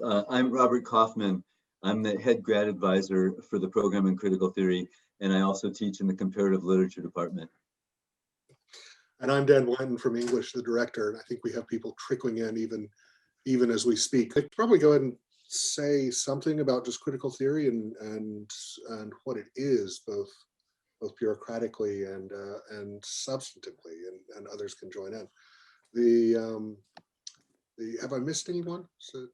I'm Robert Kaufman. I'm the head grad advisor for the program in critical theory, and I also teach in the comparative literature department. And I'm Dan Blanton from English, the director, and I think we have people trickling in even as we speak. I'd probably go ahead and say something about just critical theory and what it is, both bureaucratically and substantively, and others can join in. Have I missed anyone? So,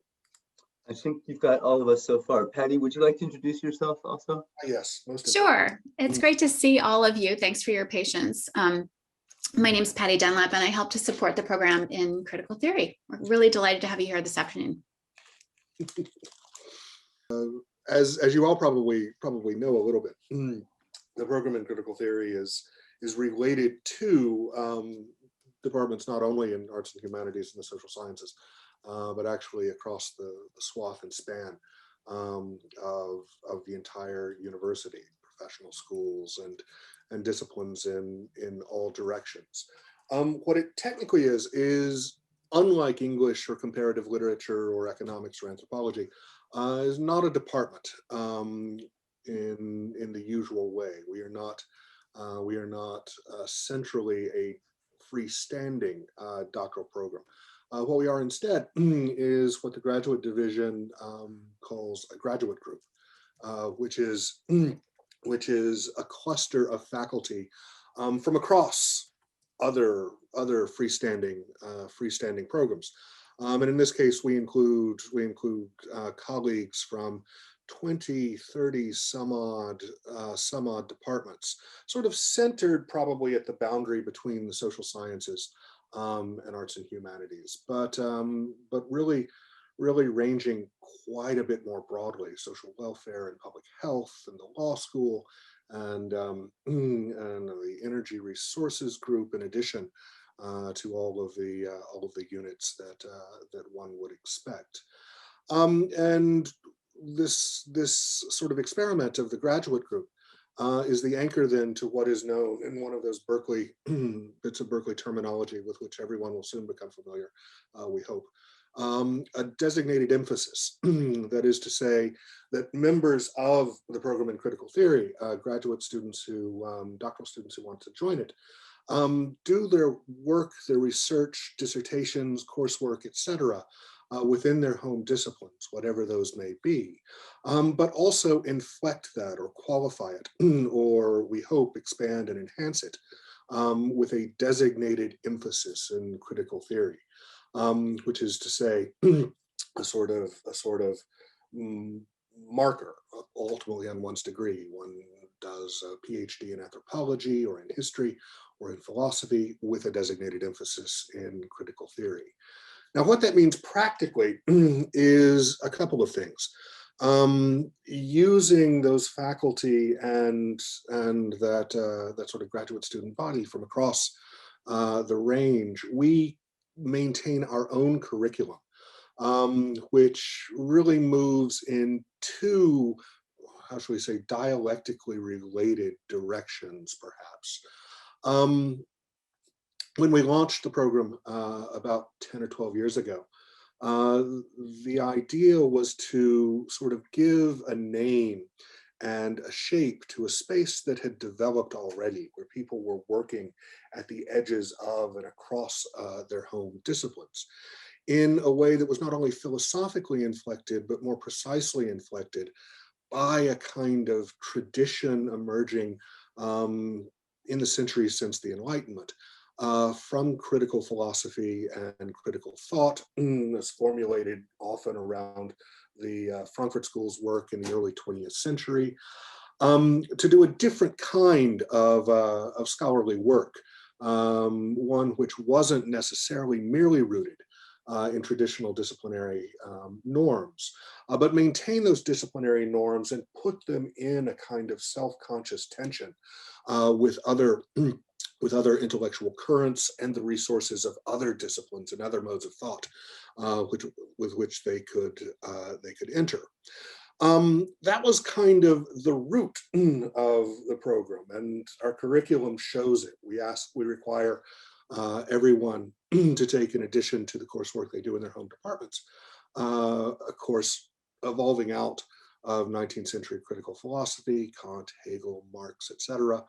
I think you've got all of us so far. Patty, would you like to introduce yourself also? yes, most Sure. It's great to see all of you. Thanks for your patience. My name is Patty Dunlap, and I help to support the program in critical theory. We're really delighted to have you here this afternoon. As you all probably know a little bit, the program in critical theory is related to departments not only in arts and humanities and the social sciences, but actually across the swath and span of the entire university, professional schools and disciplines in all directions. What it technically is unlike English or comparative literature or economics or anthropology, is not a department in the usual way. We are not centrally a freestanding doctoral program. What we are instead is what the graduate division calls a graduate group, which is a cluster of faculty from across other freestanding programs. And in this case, we include colleagues from 20, 30 some odd departments, sort of centered probably at the boundary between the social sciences and arts and humanities, but really ranging quite a bit more broadly: social welfare and public health and the law school and the energy resources group, in addition to all of the units that one would expect. And this sort of experiment of the graduate group is the anchor then to what is known in one of those Berkeley bits of Berkeley terminology with which everyone will soon become familiar, we hope. A designated emphasis, that is to say that members of the program in critical theory, graduate students doctoral students who want to join it, do their work, their research, dissertations, coursework, etc., within their home disciplines, whatever those may be, but also inflect that or qualify it, or we hope expand and enhance it with a designated emphasis in critical theory, which is to say a sort of marker ultimately on one's degree. One does a PhD in anthropology or in history or in philosophy with a designated emphasis in critical theory. Now, what that means practically is a couple of things. Using those faculty and that sort of graduate student body from across the range, we maintain our own curriculum, which really moves in two, how shall we say, dialectically related directions, perhaps. When we launched the program about 10 or 12 years ago, the idea was to sort of give a name and a shape to a space that had developed already, where people were working at the edges of and across their home disciplines in a way that was not only philosophically inflected, but more precisely inflected by a kind of tradition emerging in the centuries since the Enlightenment, from critical philosophy and critical thought, as formulated often around the Frankfurt School's work in the early 20th century, to do a different kind of scholarly work, one which wasn't necessarily merely rooted in traditional disciplinary norms, but maintain those disciplinary norms and put them in a kind of self-conscious tension with other intellectual currents and the resources of other disciplines and other modes of thought with which they could enter. That was kind of the root of the program, and our curriculum shows it. We require everyone to take, in addition to the coursework they do in their home departments, of course, evolving out of 19th century critical philosophy, Kant, Hegel, Marx, etc.,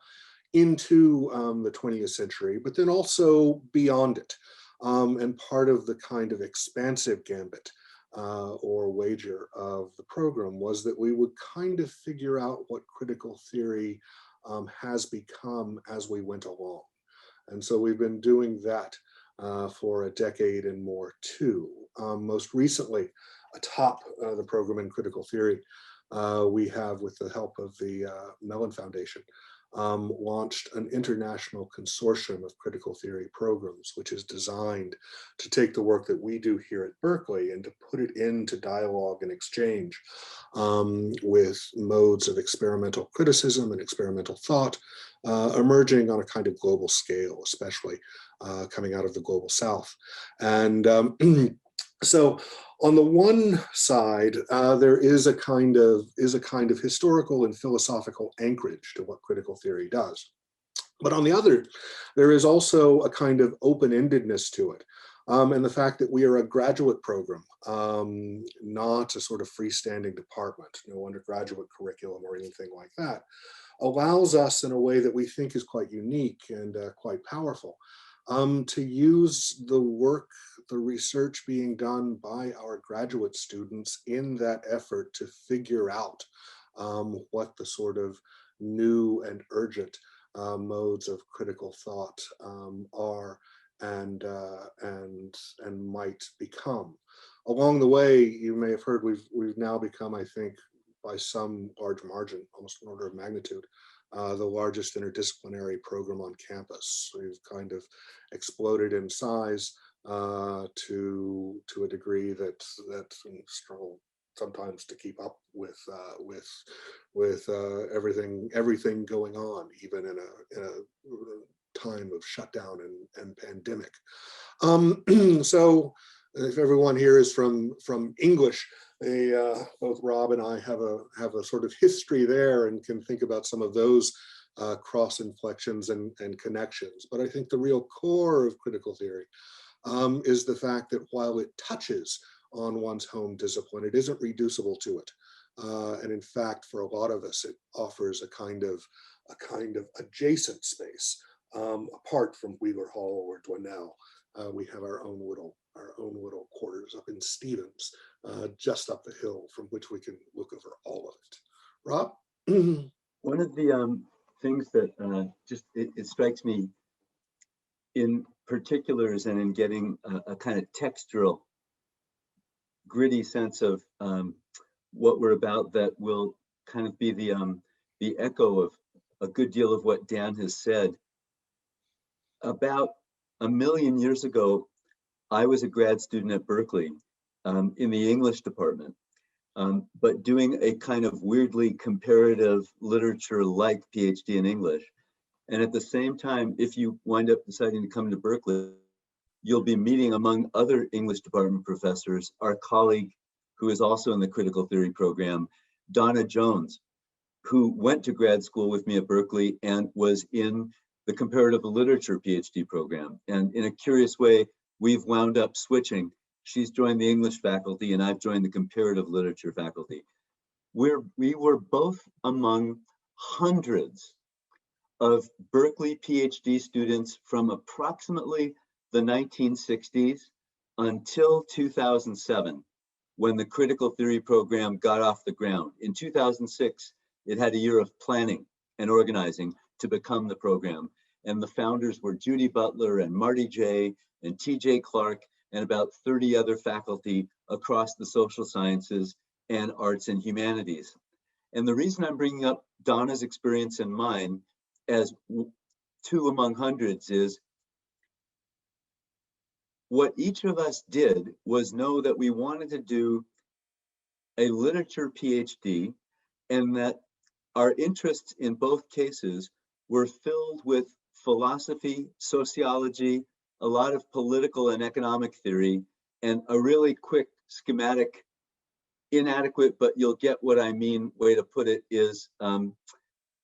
into the 20th century, but then also beyond it. And part of the kind of expansive gambit or wager of the program was that we would kind of figure out what critical theory has become as we went along. And so we've been doing that for a decade and more too. Most recently, atop the program in critical theory, we have, with the help of the Mellon Foundation, launched an international consortium of critical theory programs, which is designed to take the work that we do here at Berkeley and to put it into dialogue and exchange with modes of experimental criticism and experimental thought emerging on a kind of global scale, especially coming out of the global South. And so on the one side, there is a kind of historical and philosophical anchorage to what critical theory does. But on the other, there is also a kind of open-endedness to it. And the fact that we are a graduate program, not a sort of freestanding department, no undergraduate curriculum or anything like that, allows us in a way that we think is quite unique and quite powerful to use the work, the research being done by our graduate students in that effort to figure out what the sort of new and urgent modes of critical thought are and might become. Along the way, you may have heard we've now become, I think, by some large margin, almost an order of magnitude, the largest interdisciplinary program on campus. We've kind of exploded in size to a degree that struggle sometimes to keep up with everything going on, even in a time of shutdown and pandemic. So if everyone here is from English, both Rob and I have a sort of history there and can think about some of those cross inflections and connections. But I think the real core of critical theory is the fact that while it touches on one's home discipline, it isn't reducible to it. And in fact, for a lot of us, it offers a kind of adjacent space apart from Wheeler Hall or Dwinell. We have our own little quarters up in Stevens, just up the hill, from which we can look over all of it. Rob? One of the things that it strikes me in particulars and in getting a kind of textural, gritty sense of what we're about that will kind of be the echo of a good deal of what Dan has said. About 1 million years ago, I was a grad student at Berkeley in the English department, but doing a kind of weirdly comparative literature-like PhD in English. And at the same time, if you wind up deciding to come to Berkeley, you'll be meeting among other English department professors, our colleague who is also in the critical theory program, Donna Jones, who went to grad school with me at Berkeley and was in the comparative literature PhD program. And in a curious way, we've wound up switching. She's joined the English faculty and I've joined the comparative literature faculty. We were both among hundreds of Berkeley PhD students from approximately the 1960s until 2007, when the critical theory program got off the ground. In 2006, it had a year of planning and organizing to become the program. And the founders were Judy Butler and Marty J. and TJ Clark and about 30 other faculty across the social sciences and arts and humanities. And the reason I'm bringing up Donna's experience and mine as two among hundreds is what each of us did was know that we wanted to do a literature PhD and that our interests in both cases were filled with philosophy, sociology, a lot of political and economic theory, and a really quick schematic, inadequate, but you'll get what I mean, way to put it is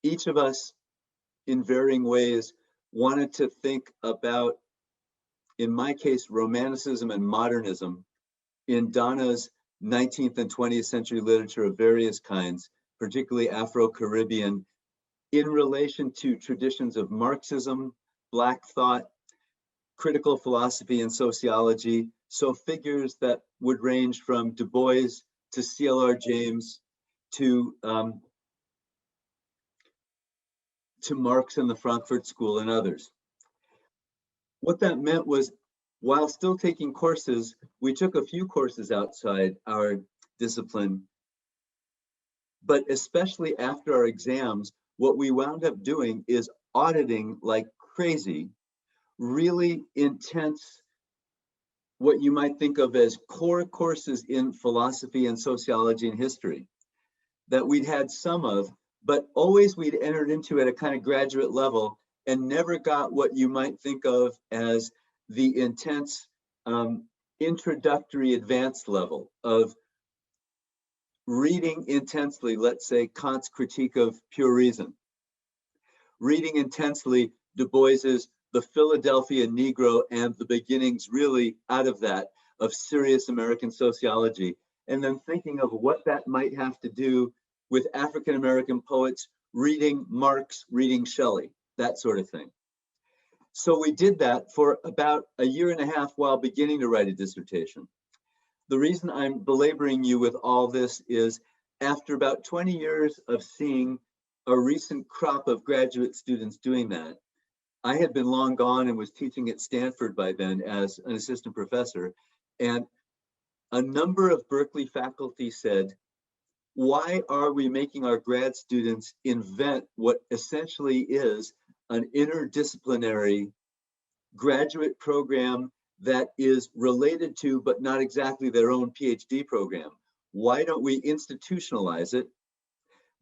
each of us in varying ways wanted to think about, in my case, romanticism and modernism in Donna's 19th and 20th century literature of various kinds, particularly Afro-Caribbean, in relation to traditions of Marxism, Black thought, critical philosophy and sociology. So figures that would range from Du Bois to C.L.R. James to Marx and the Frankfurt School and others. What that meant was, while still taking courses, we took a few courses outside our discipline, but especially after our exams, what we wound up doing is auditing like crazy, really intense, what you might think of as core courses in philosophy and sociology and history that we'd had some of, but always we'd entered into at a kind of graduate level and never got what you might think of as the intense introductory advanced level of reading intensely, let's say, Kant's Critique of Pure Reason, reading intensely Du Bois's The Philadelphia Negro and the beginnings really out of that of serious American sociology, and then thinking of what that might have to do with African-American poets reading Marx, reading Shelley, that sort of thing. So we did that for about a year and a half while beginning to write a dissertation. The reason I'm belaboring you with all this is after about 20 years of seeing a recent crop of graduate students doing that, I had been long gone and was teaching at Stanford by then as an assistant professor. And a number of Berkeley faculty said, why are we making our grad students invent what essentially is an interdisciplinary graduate program that is related to, but not exactly their own PhD program? Why don't we institutionalize it,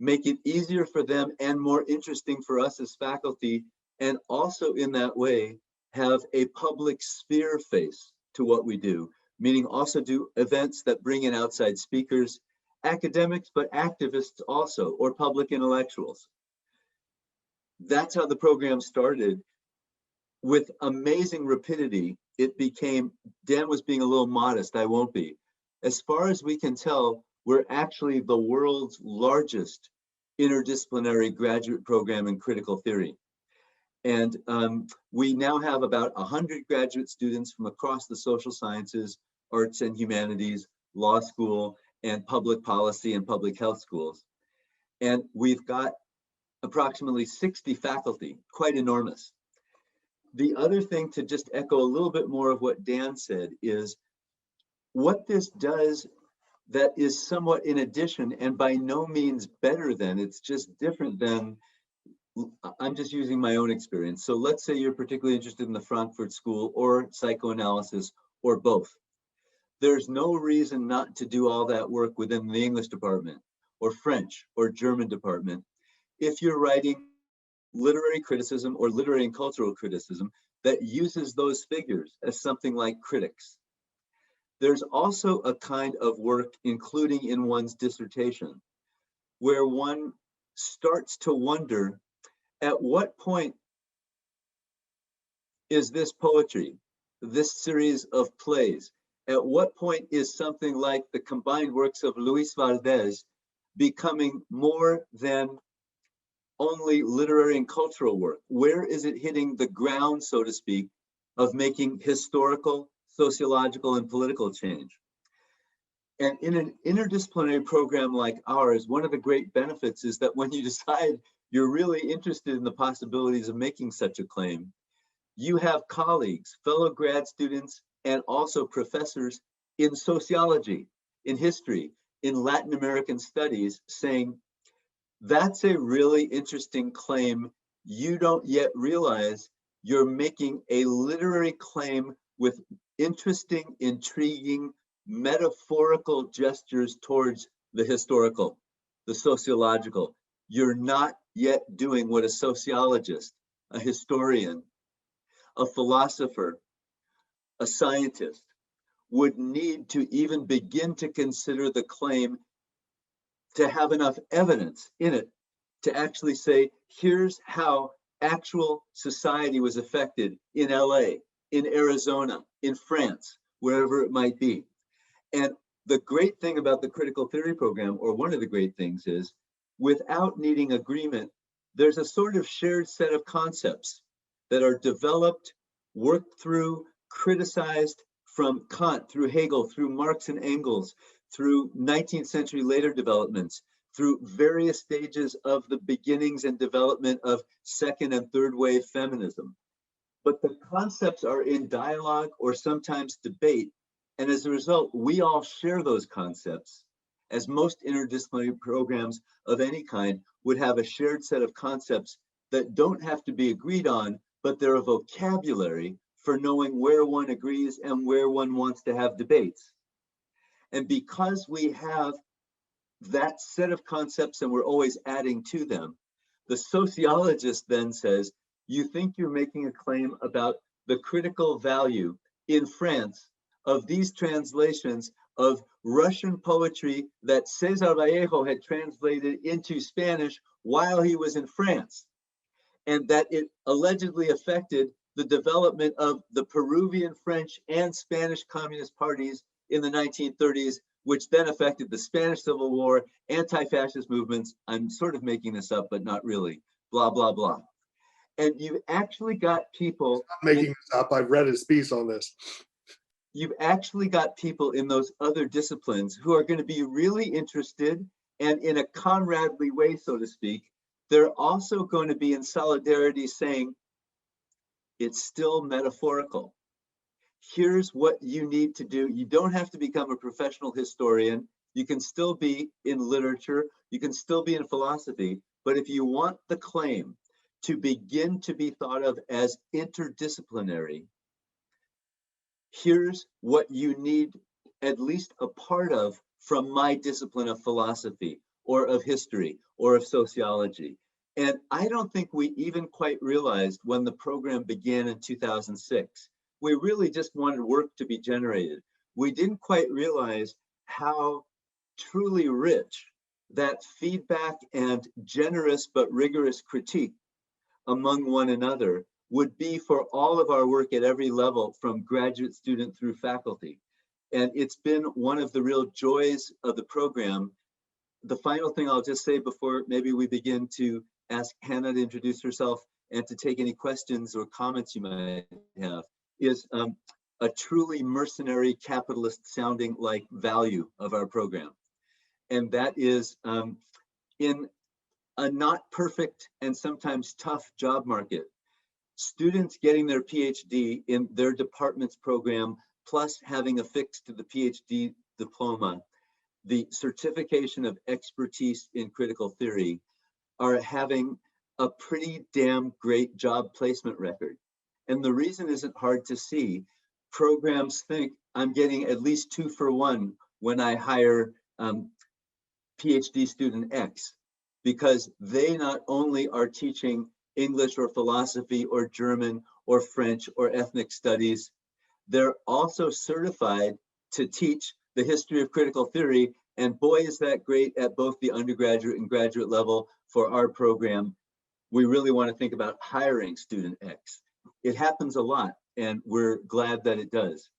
make it easier for them and more interesting for us as faculty, and also in that way have a public sphere face to what we do, meaning also do events that bring in outside speakers, academics, but activists also, or public intellectuals. That's how the program started. With amazing rapidity, it became, Dan was being a little modest, I won't be. As far as we can tell, we're actually the world's largest interdisciplinary graduate program in critical theory. And we now have about 100 graduate students from across the social sciences, arts and humanities, law school, and public policy and public health schools. And we've got approximately 60 faculty, quite enormous. The other thing, to just echo a little bit more of what Dan said, is what this does that is somewhat in addition and by no means better than, it's just different than, I'm just using my own experience. So let's say you're particularly interested in the Frankfurt School or psychoanalysis or both. There's no reason not to do all that work within the English department or French or German department if you're writing literary criticism or literary and cultural criticism that uses those figures as something like critics. There's also a kind of work, including in one's dissertation, where one starts to wonder, at what point is this poetry, this series of plays, at what point is something like the combined works of Luis Valdez becoming more than only literary and cultural work? Where is it hitting the ground, so to speak, of making historical, sociological, and political change? And in an interdisciplinary program like ours, one of the great benefits is that when you decide you're really interested in the possibilities of making such a claim, you have colleagues, fellow grad students, and also professors in sociology, in history, in Latin American studies saying, that's a really interesting claim. You don't yet realize you're making a literary claim with interesting, intriguing, metaphorical gestures towards the historical, the sociological. You're not yet doing what a sociologist, a historian, a philosopher, a scientist would need to even begin to consider the claim, to have enough evidence in it to actually say, here's how actual society was affected in LA, in Arizona, in France, wherever it might be. And the great thing about the critical theory program, or one of the great things, is without needing agreement, there's a sort of shared set of concepts that are developed, worked through, criticized from Kant through Hegel, through Marx and Engels, through 19th century later developments, through various stages of the beginnings and development of second and third wave feminism. But the concepts are in dialogue or sometimes debate. And as a result, we all share those concepts, as most interdisciplinary programs of any kind would have a shared set of concepts that don't have to be agreed on, but they're a vocabulary for knowing where one agrees and where one wants to have debates. And because we have that set of concepts and we're always adding to them, the sociologist then says, you think you're making a claim about the critical value in France of these translations of Russian poetry that César Vallejo had translated into Spanish while he was in France, and that it allegedly affected the development of the Peruvian French and Spanish communist parties in the 1930s, which then affected the Spanish Civil War, anti-fascist movements. I'm sort of making this up, but not really, blah, blah, blah. And you've actually got people— I'm making this up. I've read his piece on this. You've actually got people in those other disciplines who are going to be really interested, and in a comradely way, so to speak, they're also going to be in solidarity saying, it's still metaphorical. Here's what you need to do. You don't have to become a professional historian. You can still be in literature. You can still be in philosophy. But if you want the claim to begin to be thought of as interdisciplinary, here's what you need at least a part of from my discipline of philosophy or of history or of sociology. And I don't think we even quite realized when the program began in 2006. We really just wanted work to be generated. We didn't quite realize how truly rich that feedback and generous but rigorous critique among one another would be for all of our work at every level, from graduate student through faculty. And it's been one of the real joys of the program. The final thing I'll just say before maybe we begin to ask Hannah to introduce herself and to take any questions or comments you might have is a truly mercenary capitalist sounding like value of our program. And that is in a not perfect and sometimes tough job market, students getting their PhD in their department's program, plus having affixed to the PhD diploma the certification of expertise in critical theory, are having a pretty damn great job placement record. And the reason isn't hard to see. Programs think I'm getting at least 2 for 1 when I hire PhD student X, because they not only are teaching English or philosophy or German or French or ethnic studies, they're also certified to teach the history of critical theory. And boy, is that great at both the undergraduate and graduate level for our program. We really want to think about hiring student X. It happens a lot, and we're glad that it does.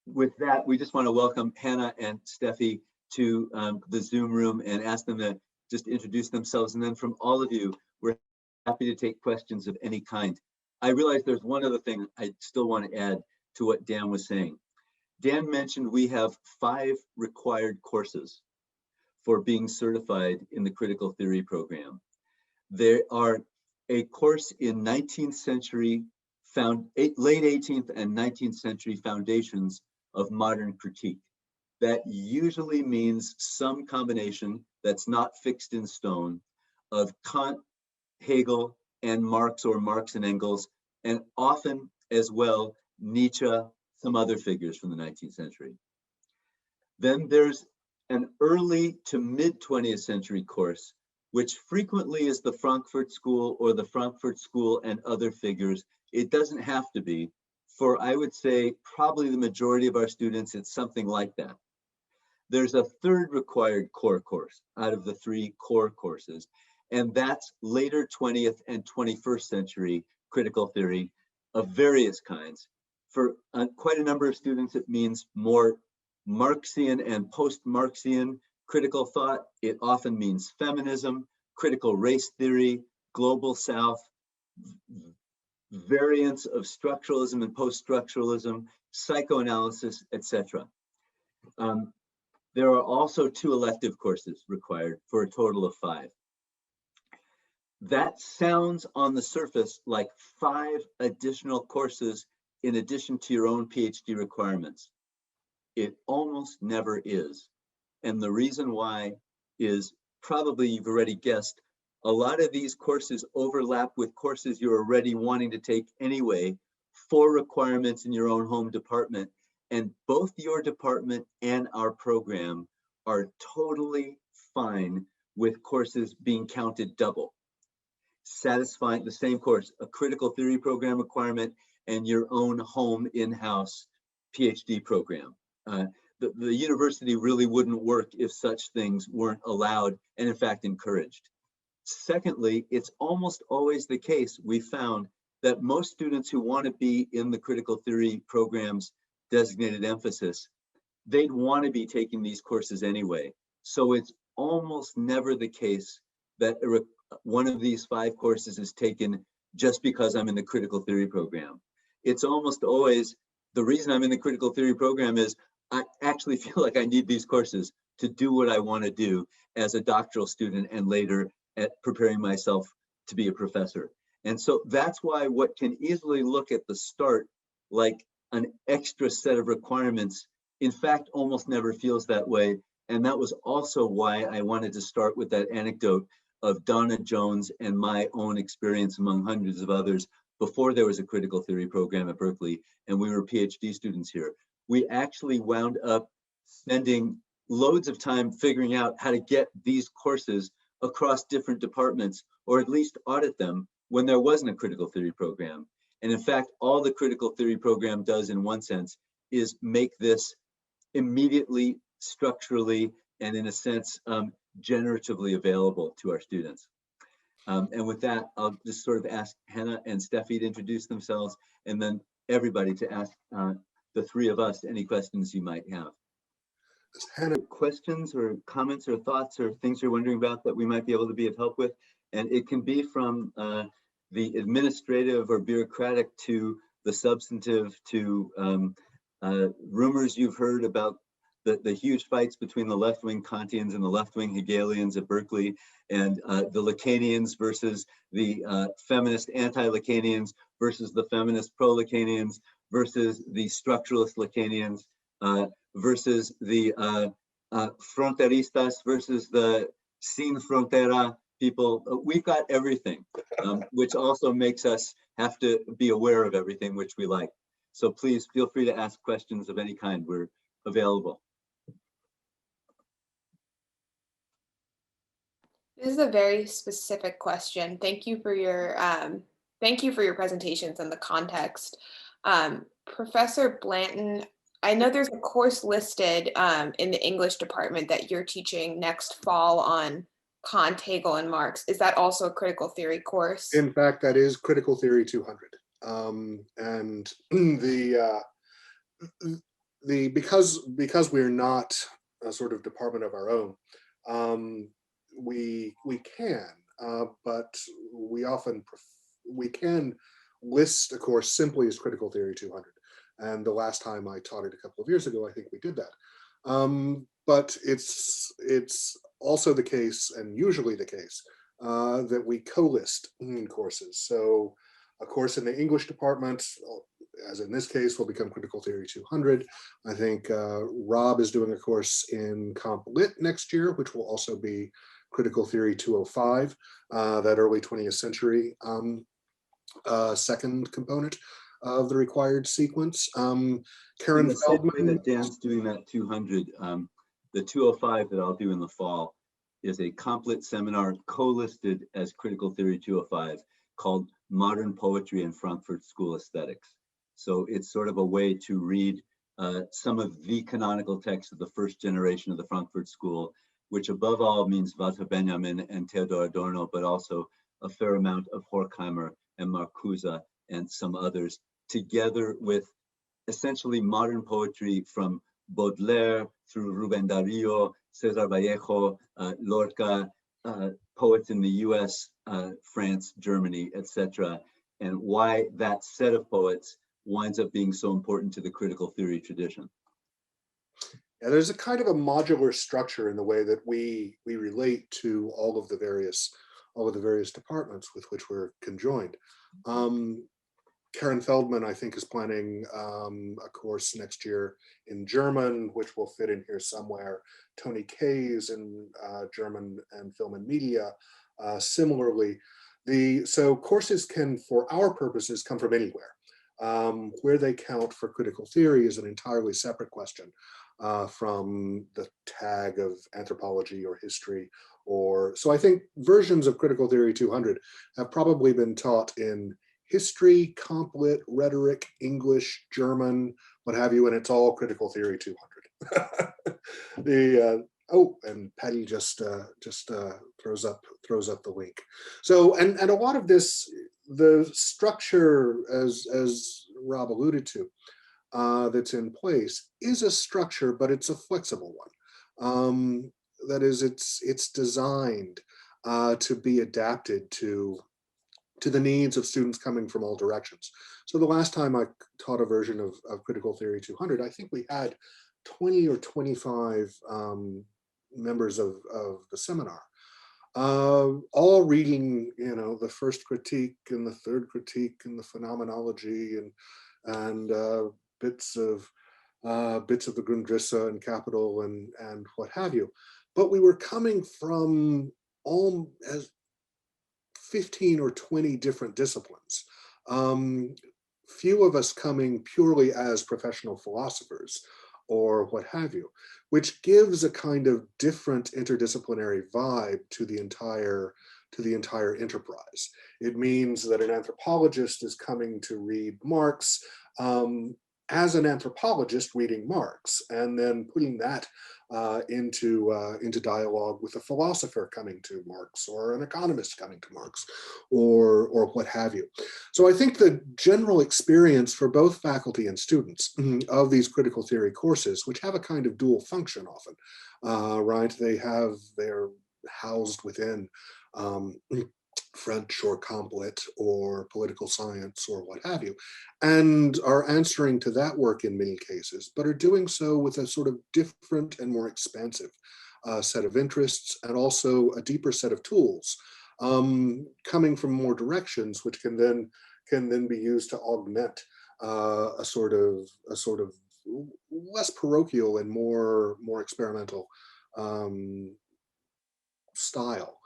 With that, we just want to welcome Hannah and Steffi to the Zoom room and ask them to just introduce themselves. And then from all of you, we're happy to take questions of any kind. I realize there's one other thing I still want to add to what Dan was saying. Dan mentioned we have 5 required courses for being certified in the critical theory program. There are a course in 19th century, late 18th and 19th century foundations of modern critique. That usually means some combination that's not fixed in stone of Kant, Hegel, and Marx, or Marx and Engels, and often as well Nietzsche, some other figures from the 19th century. Then there's an early to mid 20th century course, which frequently is the Frankfurt School or the Frankfurt School and other figures. It doesn't have to be. For, I would say, probably the majority of our students, it's something like that. There's a third required core course out of the 3 core courses, and that's later 20th and 21st century critical theory of various kinds. For quite a number of students, it means more Marxian and post-Marxian critical thought. It often means feminism, critical race theory, global South, variants of structuralism and post-structuralism, psychoanalysis, etc. There are also 2 elective courses required for a total of 5. That sounds on the surface like 5 additional courses in addition to your own PhD requirements. It almost never is. And the reason why is probably you've already guessed, a lot of these courses overlap with courses you're already wanting to take anyway for requirements in your own home department. And both your department and our program are totally fine with courses being counted double. Satisfying the same course, a critical theory program requirement and your own home in-house PhD program. The university really wouldn't work if such things weren't allowed and in fact encouraged. Secondly, it's almost always the case, we found, that most students who want to be in the critical theory program's designated emphasis, they'd want to be taking these courses anyway. So it's almost never the case that one of these 5 courses is taken just because I'm in the critical theory program. It's almost always, the reason I'm in the critical theory program is I actually feel like I need these courses to do what I want to do as a doctoral student and later at preparing myself to be a professor. And so that's why what can easily look at the start like an extra set of requirements, in fact, almost never feels that way. And that was also why I wanted to start with that anecdote of Donna Jones and my own experience among hundreds of others before there was a critical theory program at Berkeley and we were PhD students here. We actually wound up spending loads of time figuring out how to get these courses across different departments, or at least audit them when there wasn't a critical theory program. And in fact, all the critical theory program does in one sense is make this immediately, structurally, and in a sense, generatively available to our students. And with that, I'll just sort of ask Hannah and Steffi to introduce themselves, and then everybody to ask the 3 of us any questions you might have. Hannah, questions or comments or thoughts or things you're wondering about that we might be able to be of help with? And it can be from the administrative or bureaucratic to the substantive to rumors you've heard about the huge fights between the left-wing Kantians and the left-wing Hegelians at Berkeley, and the Lacanians versus the feminist anti-Lacanians versus the feminist pro-Lacanians versus the structuralist Lacanians versus the fronteristas versus the sin frontera people. We've got everything, which also makes us have to be aware of everything, which we like. So please feel free to ask questions of any kind. We're available. This is a very specific question. Thank you for your presentations and the context. Professor Blanton, I know there's a course listed in the English department that you're teaching next fall on Kant, Hegel, and Marx. Is that also a critical theory course? In fact, that is Critical Theory 200. And because we're not a sort of department of our own, we can, but we can list a course simply as Critical Theory 200. And the last time I taught it a couple of years ago, I think we did that. But it's also the case, and usually the case, that we co-list courses. So a course in the English department, as in this case, will become Critical Theory 200. I think Rob is doing a course in Comp Lit next year, which will also be Critical Theory 205, that early 20th century second component of the required sequence. Karen Feldman. That Dan's doing that 200. The 205 that I'll do in the fall is a Comp Lit seminar co-listed as Critical Theory 205 called Modern Poetry and Frankfurt School Aesthetics. So it's sort of a way to read some of the canonical texts of the first generation of the Frankfurt School, which above all means Walter Benjamin and Theodor Adorno, but also a fair amount of Horkheimer and Marcuse and some others, together with essentially modern poetry from Baudelaire through Rubén Darío, César Vallejo, Lorca, poets in the US, France, Germany, etc., and why that set of poets winds up being so important to the critical theory tradition. Yeah, there's a kind of a modular structure in the way that we relate to all of the various departments with which we're conjoined. Karen Feldman, I think, is planning a course next year in German, which will fit in here somewhere. Tony Kays in German and film and media. Similarly, so courses can, for our purposes, come from anywhere. Where they count for critical theory is an entirely separate question from the tag of anthropology or history. So I think versions of Critical Theory 200 have probably been taught in history, comp lit, rhetoric, English, German, what have you, and it's all Critical Theory 200. Oh, and Patty just throws up the link. So, and a lot of this, the structure, as Rob alluded to, that's in place is a structure, but it's a flexible one. That is, it's designed to be adapted to the needs of students coming from all directions. So the last time I taught a version of Critical Theory 200, I think we had 20 or 25 members of the seminar, all reading, the first critique and the third critique and the phenomenology and bits of the Grundrisse and Capital and what have you. But we were coming from all as 15 or 20 different disciplines. Few of us coming purely as professional philosophers or what have you, which gives a kind of different interdisciplinary vibe to the entire enterprise. It means that an anthropologist is coming to read Marx as an anthropologist reading Marx, and then putting that into dialogue with a philosopher coming to Marx, or an economist coming to Marx, or what have you. So I think the general experience for both faculty and students of these critical theory courses, which have a kind of dual function often, right? They're housed within French or comp lit or political science or what have you, and are answering to that work in many cases, but are doing so with a sort of different and more expansive set of interests, and also a deeper set of tools coming from more directions, which can then be used to augment a sort of less parochial and more experimental style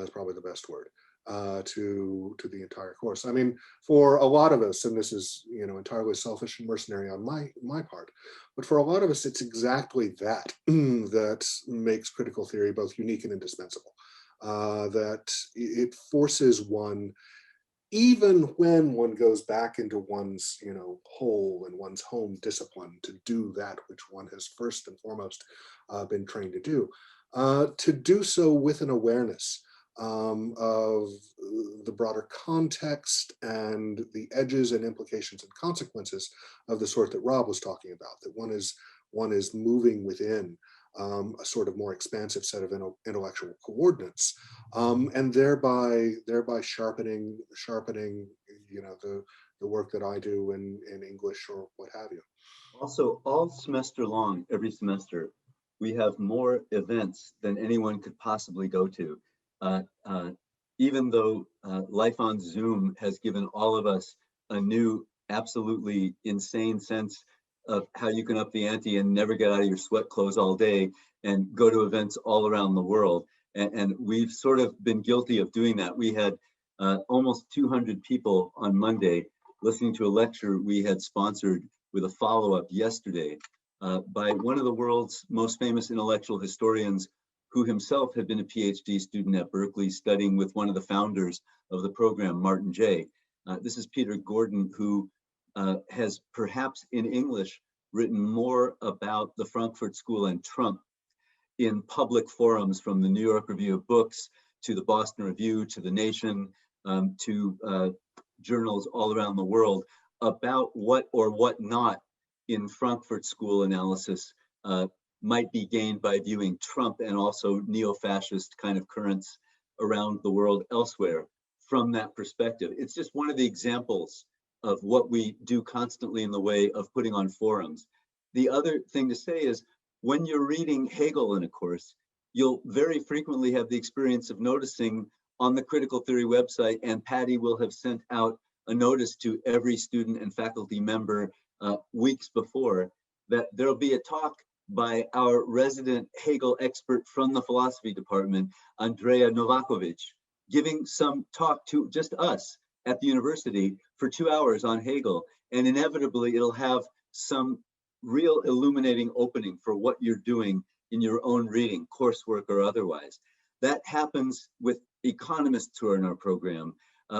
is probably the best word. To the entire course. I mean, for a lot of us, and this is entirely selfish and mercenary on my part, but for a lot of us, it's exactly that that makes critical theory both unique and indispensable. That it forces one, even when one goes back into one's whole and one's home discipline, to do that which one has first and foremost been trained to do so with an awareness of the broader context and the edges and implications and consequences of the sort that Rob was talking about, that one is moving within a sort of more expansive set of intellectual coordinates, and thereby sharpening the work that I do in English or what have you. Also, all semester long, every semester, we have more events than anyone could possibly go to. Even though life on Zoom has given all of us a new, absolutely insane sense of how you can up the ante and never get out of your sweat clothes all day and go to events all around the world. And we've sort of been guilty of doing that. We had almost 200 people on Monday listening to a lecture we had sponsored with a follow-up yesterday by one of the world's most famous intellectual historians, who himself had been a PhD student at Berkeley, studying with one of the founders of the program, Martin Jay. This is Peter Gordon, who has perhaps in English written more about the Frankfurt School and Trump in public forums, from the New York Review of Books to the Boston Review to the Nation to journals all around the world, about what or what not in Frankfurt School analysis might be gained by viewing Trump and also neo-fascist kind of currents around the world elsewhere from that perspective. It's just one of the examples of what we do constantly in the way of putting on forums. The other thing to say is, when you're reading Hegel in a course, you'll very frequently have the experience of noticing on the critical theory website, and Patty will have sent out a notice to every student and faculty member weeks before, that there'll be a talk by our resident Hegel expert from the philosophy department, Andrea Novakovic, giving some talk to just us at the university for 2 hours on Hegel. And inevitably it'll have some real illuminating opening for what you're doing in your own reading, coursework or otherwise. That happens with economists who are in our program,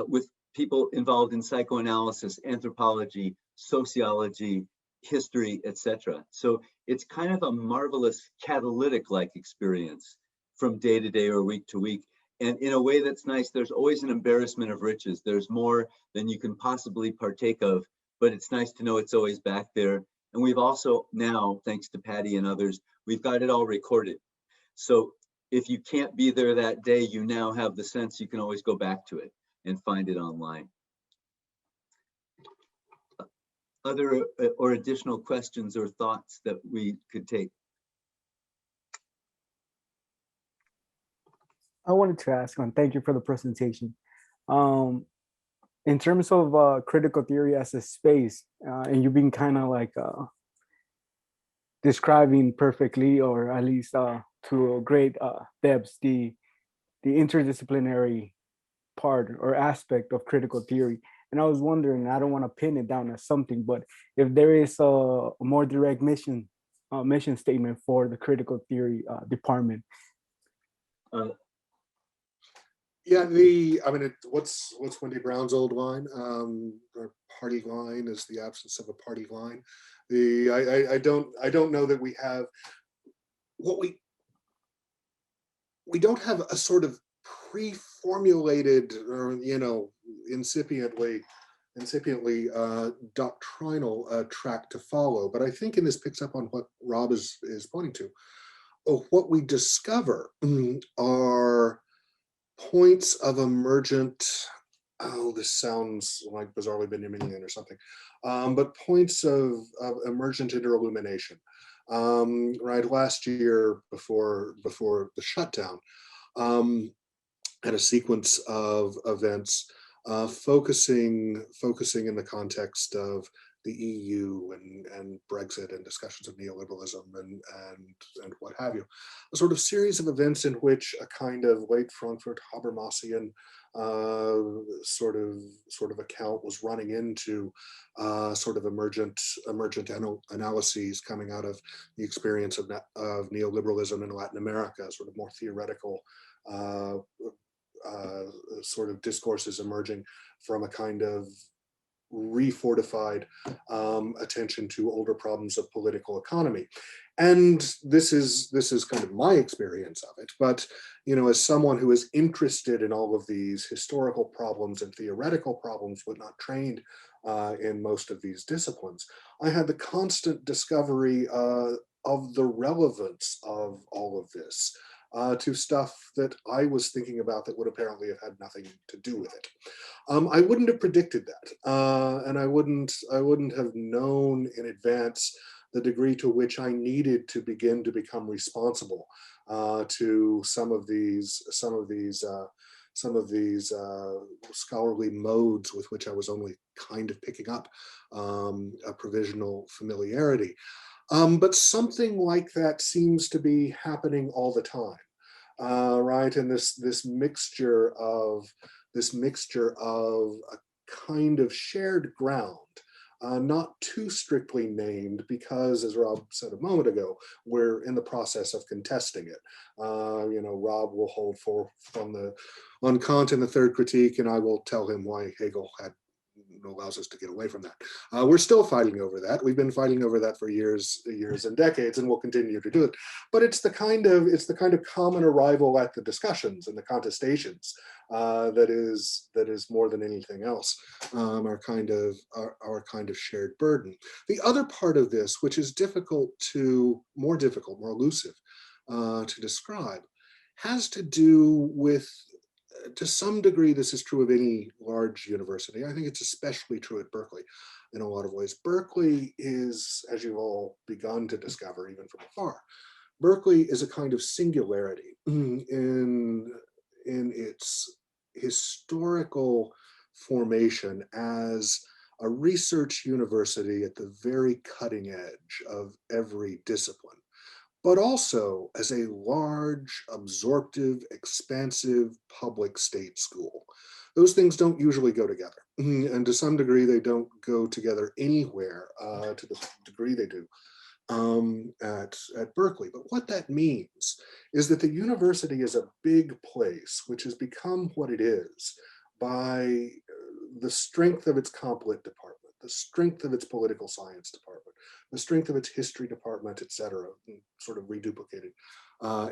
with people involved in psychoanalysis, anthropology, sociology, history, etc. So it's kind of a marvelous catalytic-like experience from day to day or week to week. And in a way that's nice, there's always an embarrassment of riches. There's more than you can possibly partake of, but it's nice to know it's always back there. And we've also now, thanks to Patty and others, we've got it all recorded. So if you can't be there that day, you now have the sense you can always go back to it and find it online. Other or additional questions or thoughts that we could take? I wanted to ask, and thank you for the presentation. In terms of critical theory as a space, and you've been kind of like describing perfectly, or at least to a great depth, the interdisciplinary part or aspect of critical theory. And I was wondering, I don't want to pin it down as something, but if there is a more direct mission statement for the critical theory department. Yeah, I mean, what's Wendy Brown's old line? Our party line is the absence of a party line. I don't know that we have what we don't have a sort of pre-formulated or incipiently doctrinal track to follow. But I think, and this picks up on what Rob is pointing to, what we discover are points of emergent, this sounds like bizarrely Benjaminian or something, but points of emergent interillumination. Right, last year before the shutdown, had a sequence of events focusing in the context of the EU and Brexit and discussions of neoliberalism and what have you. A sort of series of events in which a kind of late Frankfurt Habermasian sort of account was running into sort of emergent analyses coming out of the experience of neoliberalism in Latin America, sort of more theoretical sort of discourses emerging from a kind of refortified attention to older problems of political economy. And this is kind of my experience of it. But, as someone who is interested in all of these historical problems and theoretical problems, but not trained in most of these disciplines, I had the constant discovery of the relevance of all of this to stuff that I was thinking about that would apparently have had nothing to do with it. I wouldn't have predicted that, and I wouldn't have known in advance the degree to which I needed to begin to become responsible to some of these scholarly modes with which I was only kind of picking up a provisional familiarity. But something like that seems to be happening all the time, right? And this mixture of a kind of shared ground, not too strictly named, because, as Rob said a moment ago, we're in the process of contesting it. Rob will hold forth on Kant in the third critique, and I will tell him why Hegel had allows us to get away from that. We're still fighting over that. We've been fighting over that for years and decades, and we'll continue to do it. But it's the kind of common arrival at the discussions and the contestations that is more than anything else our kind of shared burden. The other part of this, which is more elusive to describe, has to do with, to some degree, this is true of any large university. I think it's especially true at Berkeley in a lot of ways. Berkeley is, as you've all begun to discover, even from afar, Berkeley is a kind of singularity in its historical formation as a research university at the very cutting edge of every discipline, but also as a large, absorptive, expansive public state school. Those things don't usually go together. And to some degree, they don't go together anywhere to the degree they do at Berkeley. But what that means is that the university is a big place, which has become what it is by the strength of its comp lit department, the strength of its political science department, the strength of its history department, et cetera, sort of reduplicated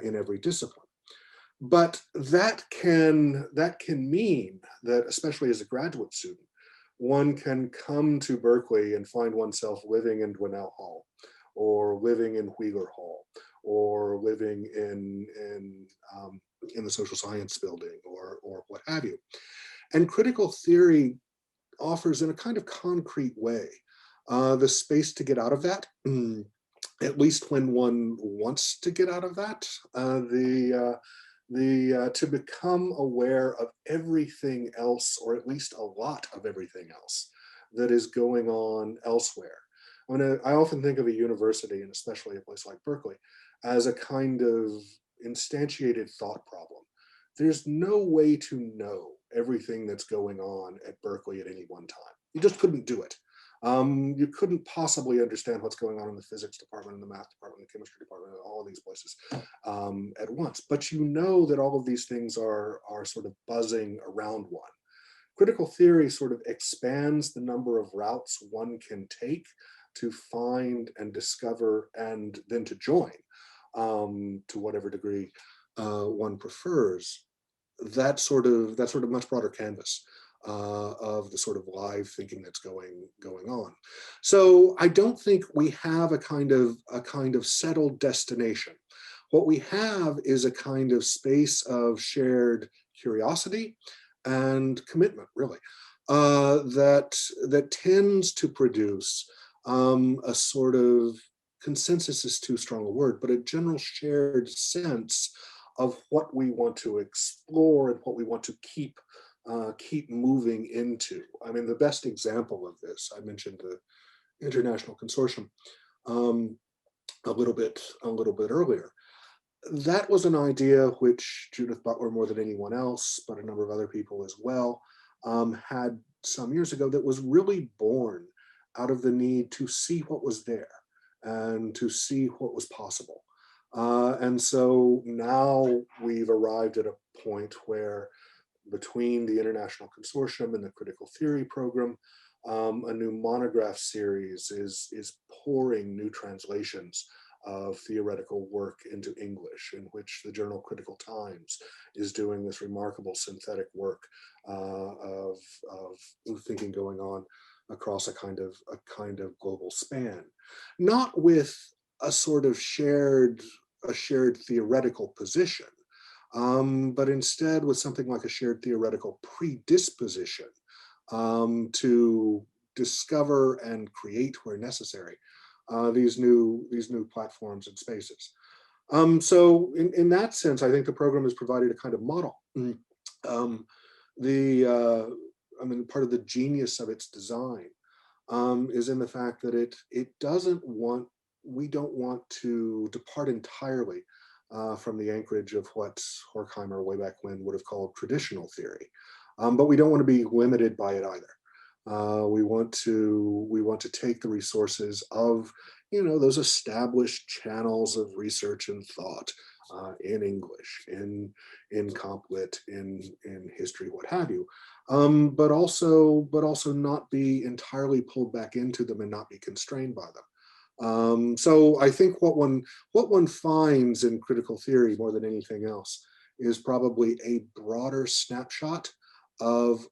in every discipline. But that can mean that, especially as a graduate student, one can come to Berkeley and find oneself living in Dwinell Hall, or living in Wheeler Hall, or living in the social science building, or what have you. And critical theory offers, in a kind of concrete way, the space to get out of that, at least when one wants to get out of that, to become aware of everything else, or at least a lot of everything else that is going on elsewhere. I often think of a university, and especially a place like Berkeley, as a kind of instantiated thought problem. There's no way to know everything that's going on at Berkeley at any one time. You just couldn't do it. You couldn't possibly understand what's going on in the physics department, in the math department, the chemistry department, all of these places at once. But you know that all of these things are sort of buzzing around one. Critical theory sort of expands the number of routes one can take to find and discover, and then to join, to whatever degree one prefers, that sort of much broader canvas of the sort of live thinking that's going on. So I don't think we have a kind of settled destination. What we have is a kind of space of shared curiosity and commitment, really, that tends to produce a sort of, consensus is too strong a word, but a general shared sense of what we want to explore and what we want to keep moving into. I mean, the best example of this, I mentioned the International Consortium a little bit earlier. That was an idea which Judith Butler, more than anyone else, but a number of other people as well, had some years ago, that was really born out of the need to see what was there and to see what was possible. And so now we've arrived at a point where, between the International Consortium and the Critical Theory program, a new monograph series is pouring new translations of theoretical work into English, in which the journal Critical Times is doing this remarkable synthetic work of thinking going on across a kind of global span, not with a sort of shared theoretical position, but instead with something like a shared theoretical predisposition to discover and create, where necessary, these new platforms and spaces. So in that sense, I think the program has provided a kind of model. Part of the genius of its design is in the fact that we don't want to depart entirely from the anchorage of what Horkheimer way back when would have called traditional theory, but we don't want to be limited by it either. We want to take the resources of those established channels of research and thought in English, in comp lit, in history, what have you, but also not be entirely pulled back into them and not be constrained by them. So I think what one finds in critical theory more than anything else is probably a broader snapshot of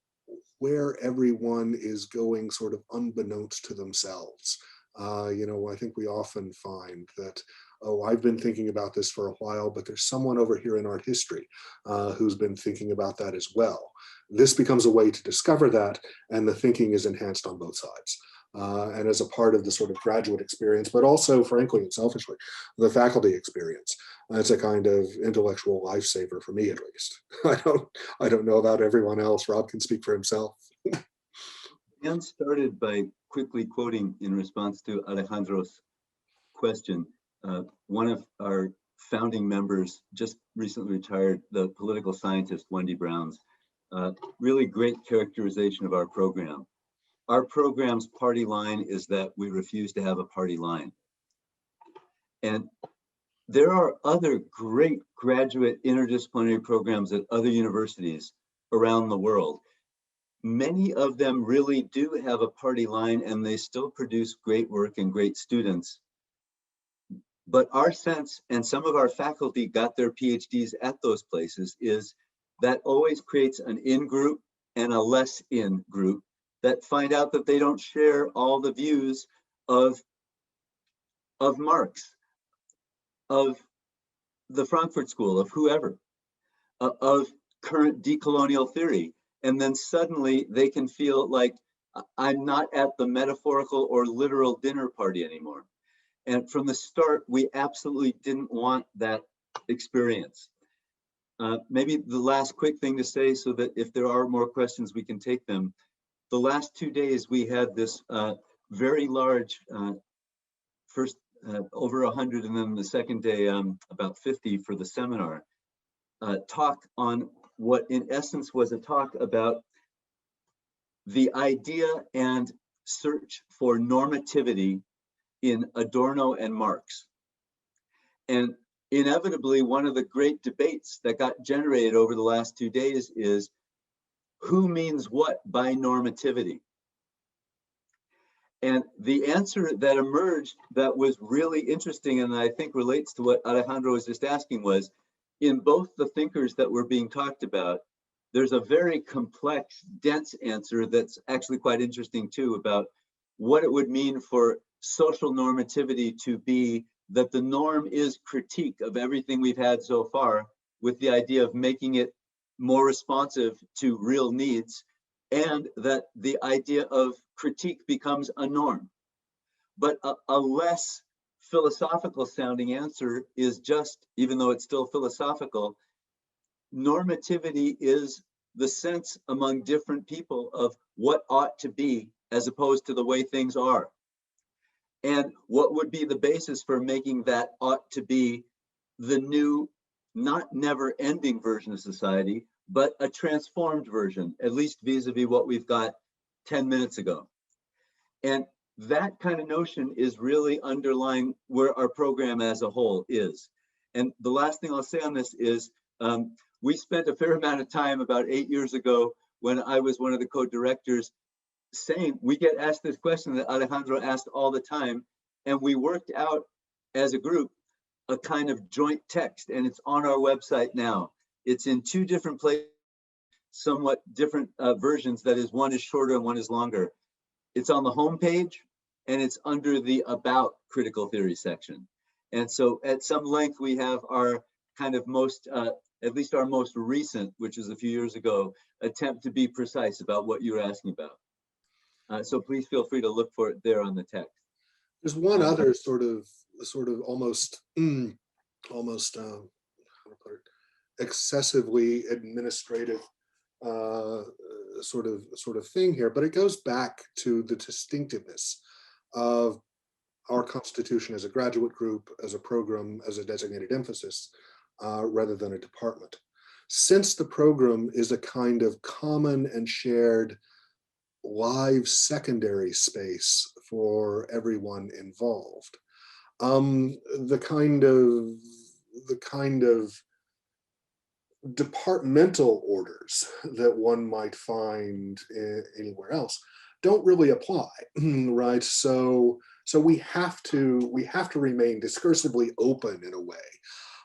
where everyone is going sort of unbeknownst to themselves. I think we often find that, oh, I've been thinking about this for a while, but there's someone over here in art history who's been thinking about that as well. This becomes a way to discover that, and the thinking is enhanced on both sides. And as a part of the sort of graduate experience, but also, frankly and selfishly, the faculty experience. It's a kind of intellectual lifesaver for me, at least. I don't know about everyone else. Rob can speak for himself. Dan started by quickly quoting in response to Alejandro's question. One of our founding members, just recently retired, the political scientist Wendy Brown's really great characterization of our program. Our program's party line is that we refuse to have a party line. And there are other great graduate interdisciplinary programs at other universities around the world. Many of them really do have a party line, and they still produce great work and great students. But our sense, and some of our faculty got their PhDs at those places, is that always creates an in-group and a less in group that find out that they don't share all the views of Marx, of the Frankfurt School, of whoever, of current decolonial theory. And then suddenly they can feel like, I'm not at the metaphorical or literal dinner party anymore. And from the start, we absolutely didn't want that experience. Maybe the last quick thing to say, so that if there are more questions, we can take them. The last 2 days, we had this very large, first over 100, and then the second day, about 50 for the seminar, talk on what in essence was a talk about the idea and search for normativity in Adorno and Marx. And inevitably, one of the great debates that got generated over the last 2 days is, who means what by normativity? And the answer that emerged that was really interesting, and I think relates to what Alejandro was just asking, was in both the thinkers that were being talked about, there's a very complex, dense answer that's actually quite interesting too, about what it would mean for social normativity to be that the norm is critique of everything we've had so far, with the idea of making it more responsive to real needs, and that the idea of critique becomes a norm. But a less philosophical sounding answer is just, even though it's still philosophical, normativity is the sense among different people of what ought to be as opposed to the way things are. And what would be the basis for making that ought to be the new, not never ending version of society, but a transformed version, at least vis-a-vis what we've got 10 minutes ago. And that kind of notion is really underlying where our program as a whole is. And the last thing I'll say on this is, we spent a fair amount of time about 8 years ago, when I was one of the co-directors, saying, we get asked this question that Alejandro asked all the time, and we worked out as a group a kind of joint text, and it's on our website now. It's in 2 different places, somewhat different versions. That is, one is shorter and one is longer. It's on the homepage, and it's under the About Critical Theory section. And so at some length, we have our kind of most, at least our most recent, which is a few years ago, attempt to be precise about what you're asking about. So please feel free to look for it there on the text. There's one other sort of almost how to put it, excessively administrative sort of thing here, but it goes back to the distinctiveness of our constitution as a graduate group, as a program, as a designated emphasis, rather than a department. Since the program is a kind of common and shared live secondary space for everyone involved, the kind of the kind of departmental orders that one might find anywhere else don't really apply, right? So we have to remain discursively open in a way.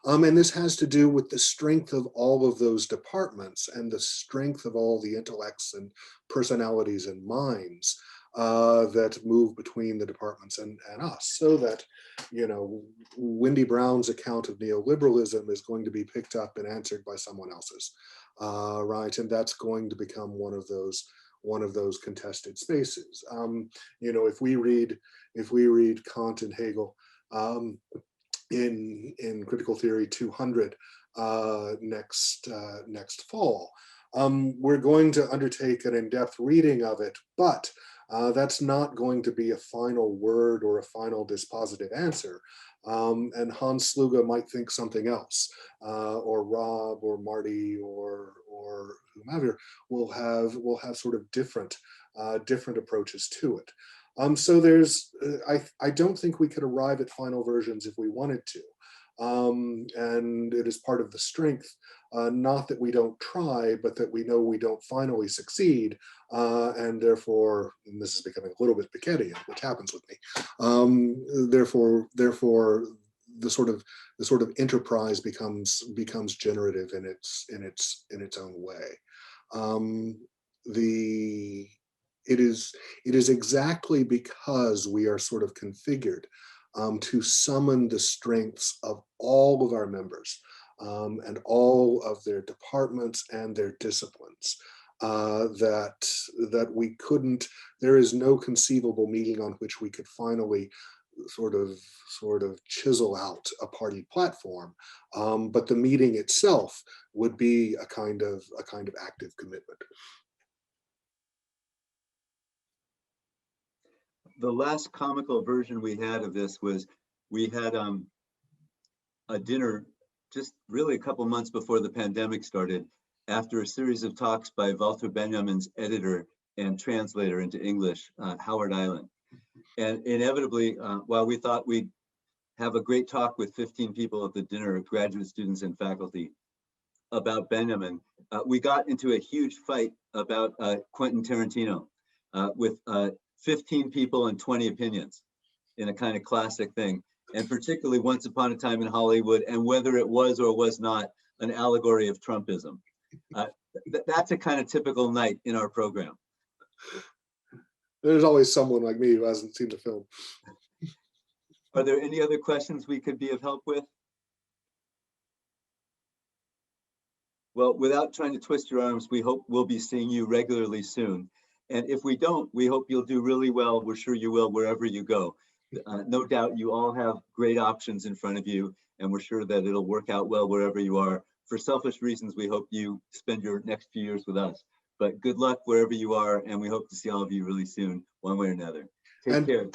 And this has to do with the strength of all of those departments and the strength of all the intellects and personalities and minds that move between the departments and us, so that, you know, Wendy Brown's account of neoliberalism is going to be picked up and answered by someone else's, right? And that's going to become one of those contested spaces. You know, if we read Kant and Hegel in Critical Theory 200 next fall, we're going to undertake an in-depth reading of it, but that's not going to be a final word or a final dispositive answer. And Hans Sluga might think something else, or Rob or Marty or whomever will have sort of different approaches to it. So there's, I don't think we could arrive at final versions if we wanted to. And it is part of the strength, not that we don't try, but that we know we don't finally succeed. And therefore, and this is becoming a little bit Pikettian, which happens with me. Therefore, the sort of enterprise becomes generative in its own way. It is exactly because we are sort of configured to summon the strengths of all of our members and all of their departments and their disciplines that we couldn't. There is no conceivable meeting on which we could finally sort of chisel out a party platform, but the meeting itself would be a kind of active commitment. The last comical version we had of this was we had a dinner just really a couple months before the pandemic started, after a series of talks by Walter Benjamin's editor and translator into English, Howard Island. And inevitably, while we thought we'd have a great talk with 15 people at the dinner, graduate students and faculty, about Benjamin, we got into a huge fight about Quentin Tarantino with 15 people and 20 opinions in a kind of classic thing, and particularly Once Upon a Time in Hollywood and whether it was or was not an allegory of Trumpism. That's a kind of typical night in our program. There's always someone like me who hasn't seen the film. Are there any other questions we could be of help with? Well, without trying to twist your arms, we hope we'll be seeing you regularly soon. And if we don't, we hope you'll do really well. We're sure you will wherever you go. No doubt you all have great options in front of you, and we're sure that it'll work out well wherever you are. For selfish reasons, we hope you spend your next few years with us. But good luck wherever you are, and we hope to see all of you really soon, one way or another. Take care.